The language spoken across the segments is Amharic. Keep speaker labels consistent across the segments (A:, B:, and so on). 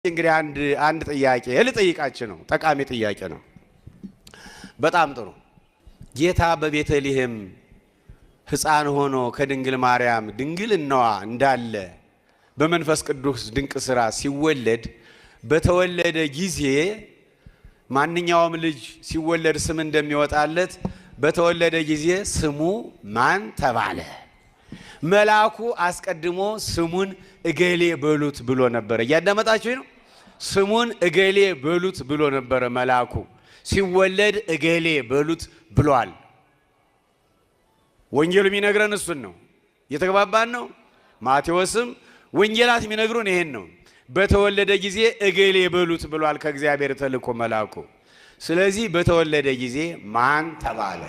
A: እንግዲህ አንድ ጥያቄ ልጠይቃችሁ ነው። ጠቃሚ ጥያቄ ነው። በጣም ጥሩ። ጌታ በቤተልሔም ሕፃን ሆኖ ከድንግል ማርያም ድንግልናዋ እንዳለ በመንፈስ ቅዱስ ድንቅ ሥራ ሲወለድ በተወለደ ጊዜ ማንኛውም ልጅ ሲወለድ ስም እንደሚወጣለት በተወለደ ጊዜ ስሙ ማን ተባለ? መልአኩ አስቀድሞ ስሙን እገሌ በሉት ብሎ ነበር። እያዳመጣችሁ ነው? ስሙን እገሌ በሉት ብሎ ነበር መልአኩ። ሲወለድ እገሌ በሉት ብሏል። ወንጌሉ የሚነግረን እሱን ነው። እየተግባባን ነው? ማቴዎስም ወንጌላት የሚነግሩን ይሄን ነው። በተወለደ ጊዜ እገሌ በሉት ብሏል ከእግዚአብሔር ተልኮ መልአኩ። ስለዚህ በተወለደ ጊዜ ማን ተባለ?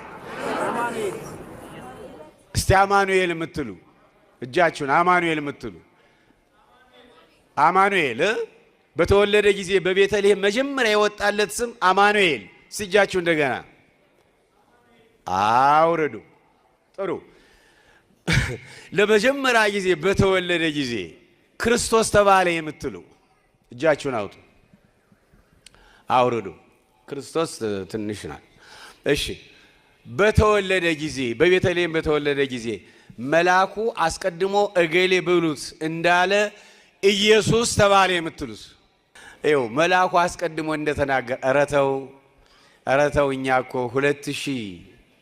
A: እስቲ አማኑኤል የምትሉ እጃችሁን አማኑኤል የምትሉ አማኑኤል በተወለደ ጊዜ በቤተልሔም መጀመሪያ የወጣለት ስም አማኑኤል። እጃችሁ እንደገና አውርዱ። ጥሩ። ለመጀመሪያ ጊዜ በተወለደ ጊዜ ክርስቶስ ተባለ የምትሉ እጃችሁን አውጡ፣ አውርዱ። ክርስቶስ ትንሽ ናት። እሺ፣ በተወለደ ጊዜ በቤተልሔም በተወለደ ጊዜ መልአኩ አስቀድሞ እገሌ ብሉት እንዳለ ኢየሱስ ተባለ የምትሉስ ይኸው መልአኩ አስቀድሞ እንደተናገረ ኧረ ተው እኛ እኮ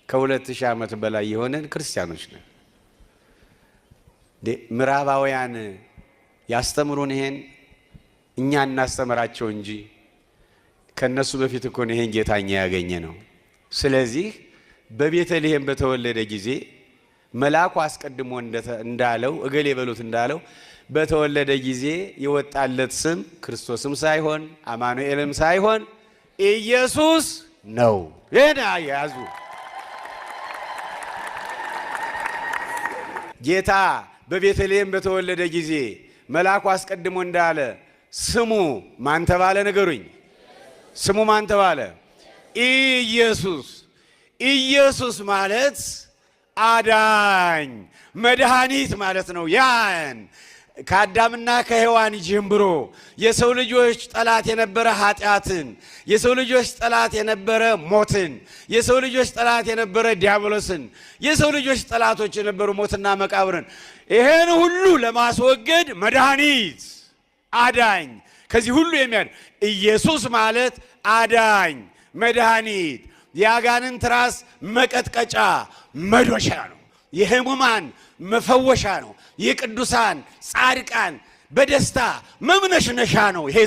A: 2000 ዓመት በላይ የሆነን ክርስቲያኖች ነን። ምዕራባውያን ያስተምሩን ይሄን እኛ እናስተምራቸው እንጂ ከነሱ በፊት እኮ ነው ይሄን ጌታኛ ያገኘ ነው። ስለዚህ በቤተልሔም በተወለደ ጊዜ መልአኩ አስቀድሞ እንዳለው እገሌ በሉት እንዳለው በተወለደ ጊዜ የወጣለት ስም ክርስቶስም ሳይሆን አማኑኤልም ሳይሆን ኢየሱስ ነው። ይሄን ያዙ። ጌታ በቤተልሔም በተወለደ ጊዜ መልአኩ አስቀድሞ እንዳለ ስሙ ማን ተባለ? ንገሩኝ። ስሙ ማን ተባለ? ኢየሱስ። ኢየሱስ ማለት አዳኝ መድኃኒት ማለት ነው። ያን ከአዳምና ከሔዋን ጀምሮ የሰው ልጆች ጠላት የነበረ ኃጢአትን፣ የሰው ልጆች ጠላት የነበረ ሞትን፣ የሰው ልጆች ጠላት የነበረ ዲያብሎስን፣ የሰው ልጆች ጠላቶች የነበሩ ሞትና መቃብርን ይሄን ሁሉ ለማስወገድ መድኃኒት አዳኝ ከዚህ ሁሉ የሚያድን ኢየሱስ ማለት አዳኝ መድኃኒት የአጋንንት ራስ መቀጥቀጫ መዶሻ ነው። የሕሙማን መፈወሻ ነው። የቅዱሳን ጻድቃን በደስታ መምነሽነሻ ነው።